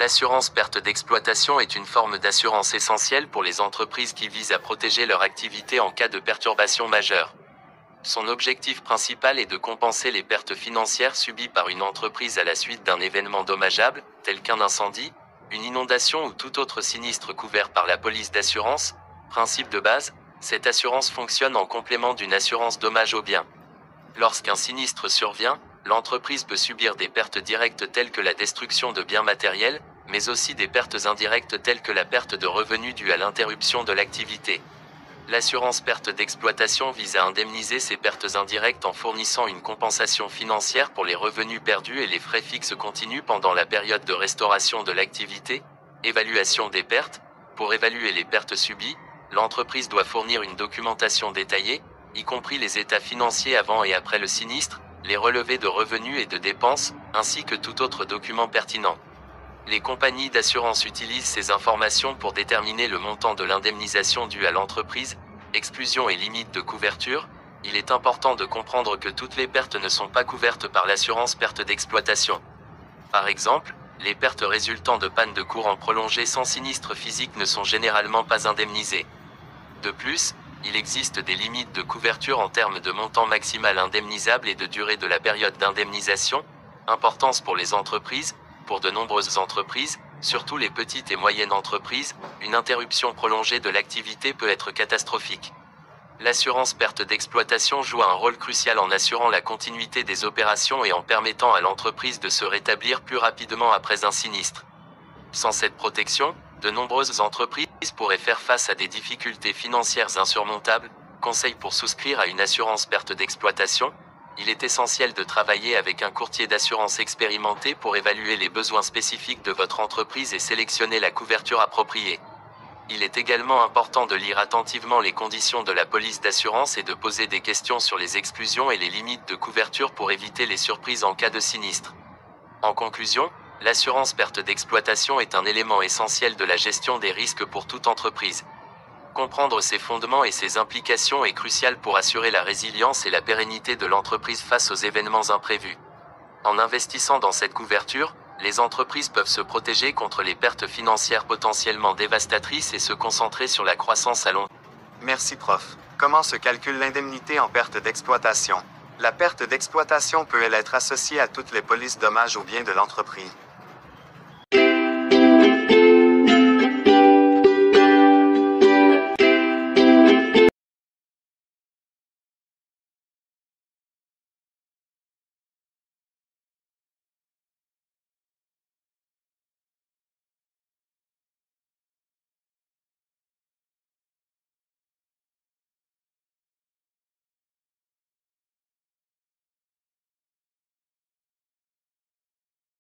L'assurance perte d'exploitation est une forme d'assurance essentielle pour les entreprises qui visent à protéger leur activité en cas de perturbation majeure. Son objectif principal est de compenser les pertes financières subies par une entreprise à la suite d'un événement dommageable, tel qu'un incendie, une inondation ou tout autre sinistre couvert par la police d'assurance. Principe de base, cette assurance fonctionne en complément d'une assurance dommage aux biens. Lorsqu'un sinistre survient, l'entreprise peut subir des pertes directes telles que la destruction de biens matériels, mais aussi des pertes indirectes telles que la perte de revenus due à l'interruption de l'activité. L'assurance perte d'exploitation vise à indemniser ces pertes indirectes en fournissant une compensation financière pour les revenus perdus et les frais fixes continus pendant la période de restauration de l'activité. Évaluation des pertes. Pour évaluer les pertes subies, l'entreprise doit fournir une documentation détaillée, y compris les états financiers avant et après le sinistre, les relevés de revenus et de dépenses, ainsi que tout autre document pertinent. Les compagnies d'assurance utilisent ces informations pour déterminer le montant de l'indemnisation due à l'entreprise. Exclusion et limites de couverture. Il est important de comprendre que toutes les pertes ne sont pas couvertes par l'assurance perte d'exploitation. Par exemple, les pertes résultant de pannes de courant prolongées sans sinistre physique ne sont généralement pas indemnisées. De plus, il existe des limites de couverture en termes de montant maximal indemnisable et de durée de la période d'indemnisation. Importance pour les entreprises. Pour de nombreuses entreprises, surtout les petites et moyennes entreprises, une interruption prolongée de l'activité peut être catastrophique. L'assurance perte d'exploitation joue un rôle crucial en assurant la continuité des opérations et en permettant à l'entreprise de se rétablir plus rapidement après un sinistre. Sans cette protection, de nombreuses entreprises pourraient faire face à des difficultés financières insurmontables. Conseil pour souscrire à une assurance perte d'exploitation. Il est essentiel de travailler avec un courtier d'assurance expérimenté pour évaluer les besoins spécifiques de votre entreprise et sélectionner la couverture appropriée. Il est également important de lire attentivement les conditions de la police d'assurance et de poser des questions sur les exclusions et les limites de couverture pour éviter les surprises en cas de sinistre. En conclusion, l'assurance perte d'exploitation est un élément essentiel de la gestion des risques pour toute entreprise. Comprendre ses fondements et ses implications est crucial pour assurer la résilience et la pérennité de l'entreprise face aux événements imprévus. En investissant dans cette couverture, les entreprises peuvent se protéger contre les pertes financières potentiellement dévastatrices et se concentrer sur la croissance à long terme. Merci prof. Comment se calcule l'indemnité en perte d'exploitation? La perte d'exploitation peut-elle être associée à toutes les polices dommages aux biens de l'entreprise?